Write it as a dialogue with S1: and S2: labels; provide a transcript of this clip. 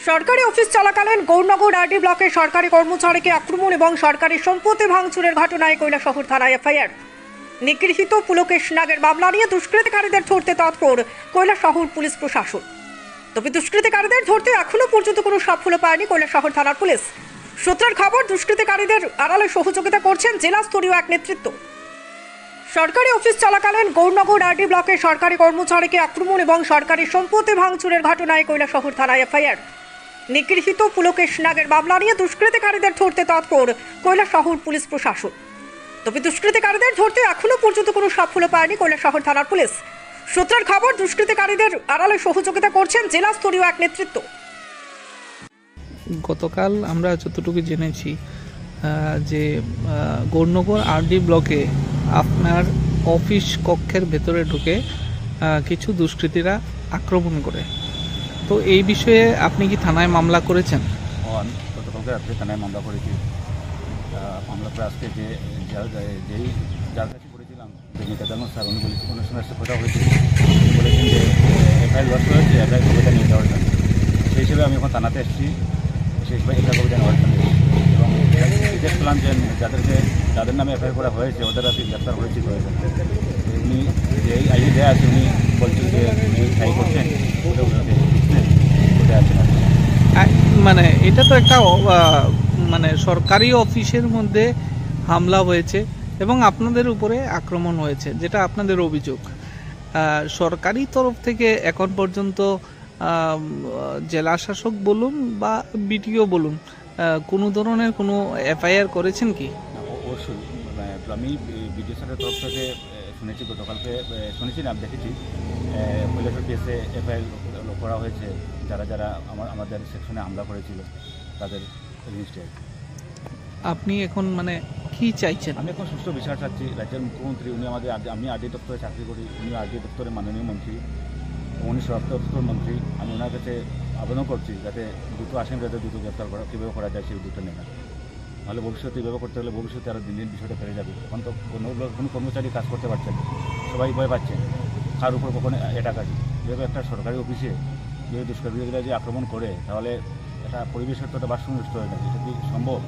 S1: সরকারি অফিস চলাকালীন গৌরনগর আরডি ব্লকে সরকারি কর্মচারীকে আক্রমণ এবং সরকারি সম্পত্তি ভাঙচুরের ঘটনায় কৈলাসহর থানায় এফআইআর। নিগৃহীত পুলকেশ নাগের মামলা নিয়ে দুষ্কৃতিকারীদের ধরতে তৎপর কৈলাসহর পুলিশ প্রশাসন। তবে দুষ্কৃতিকারীদের ধরতে এখনো পর্যন্ত কোনো সাফল্য পায়নি কৈলাসহর থানার পুলিশ। সূত্রের খবর, দুষ্কৃতিকারীদের আড়ালে সহযোগিতা করছেন জেলা স্তরীয় এক নেতৃত্ব। সরকারি অফিস চলাকালীন গৌরনগর আরডি ব্লকে সরকারি কর্মচারীকে আক্রমণ এবং সরকারি সম্পত্তি ভাঙচুরের ঘটনায় কৈলাসহর থানায় এফআইআর। নিগৃহীত পুলকেশ নাগের মামলা নিয়ে দুষ্কৃতিকারীদের ধরতে তৎপর কৈলাসহর পুলিশ প্রশাসন। তবে দুষ্কৃতিকারীদের ধরতে এখনো পর্যন্ত কোনো সাফল্য পায়নি কৈলাসহর থানার পুলিশ। সূত্রের খবর, দুষ্কৃতিকারীদের আড়ালে সহযোগিতা করছেন জেলা স্তরীয় এক নেতৃত্ব।
S2: গতকাল আমরা যতটুকু জেনেছি যে গৌরনগর আরডি ব্লকে আপনার অফিস কক্ষের ভেতরে ঢুকে কিছু দুষ্কৃতীরা আক্রমণ করে, তো এই বিষয়ে আপনি কি থানায় মামলা করেছেন?
S3: গতকালকে রাত্রে থানায় মামলা করেছি। মামলা করে আজকে যার কাছে করেছিলাম নেতাদানো স্যার, উনি বলেছি কোনো সময় কথা হয়েছিল, বলেছেন যে এফআইআর লস হয়েছে, এফআইআর কবিতা নিয়ে যাওয়ার জন্য। সেই হিসেবে আমি এখন থানাতে এসেছি, সেই হিসেবে এফআইআর কবিতা নেওয়ার জন্য। এবং জিজ্ঞেস করলাম যে যাদের নামে এফআইআর করা হয়েছে ওদের আপনি গ্রেপ্তার হয়েছিল। উনি যে আইডি দেওয়া আছে উনি বলছেন যে উনি ট্রাই করছেন,
S2: মানে এটা তো একটা মানে সরকারি অফিসের মধ্যে হামলা হয়েছে এবং আপনাদের উপরে আক্রমণ হয়েছে, যেটা আপনাদের অভিযোগ। সরকারি তরফ থেকে এখন পর্যন্ত জেলা শাসক বলুন বা বিটিও বলুন, কোনো ধরনের কোনো এফআইআর করেছেন কি?
S3: অবশ্যই আমি বিডিও স্যারের তরফ থেকে শুনেছি, গতকালকে শুনেছি না, দেখেছি কৈলাসহর কেসে এফআইআর করা হয়েছে। যারা আমাদের সেকশনে হামলা করেছিল তাদের লিস্টে।
S2: আপনি এখন মানে কি চাইছেন?
S3: আমি এখন সুষ্ঠু বিচার চাচ্ছি। রাজ্যের মুখ্যমন্ত্রী উনি আমি আরডি দপ্তরে চাকরি করি, উনি আরডি দপ্তরের মাননীয় মন্ত্রী, উনি স্বরাষ্ট্র দপ্তর মন্ত্রী। আমি ওনার কাছে আবেদন করছি যাতে দ্রুত আসামি যাতে দ্রুত গ্রেপ্তার করা, কীভাবে করা যায় সেই দুটো নেওয়া। তাহলে ভবিষ্যতে এইভাবে করতে হলে ভবিষ্যতে আরও দিন দিন বিষয়টা ফেলে যাবে। এখন তো কোনো কর্মচারী কাজ করতে পারছেন, সবাই ভয় পাচ্ছেন কার উপর কখনো অ্যাটাক আছে। যেভাবে একটা সরকারি অফিসে যেভাবে দুষ্কৃতীরা যে আক্রমণ করে, তাহলে একটা পরিবেশের তো একটা ভারসাম্য নষ্ট হয়ে যায়। এটা কি সম্ভব?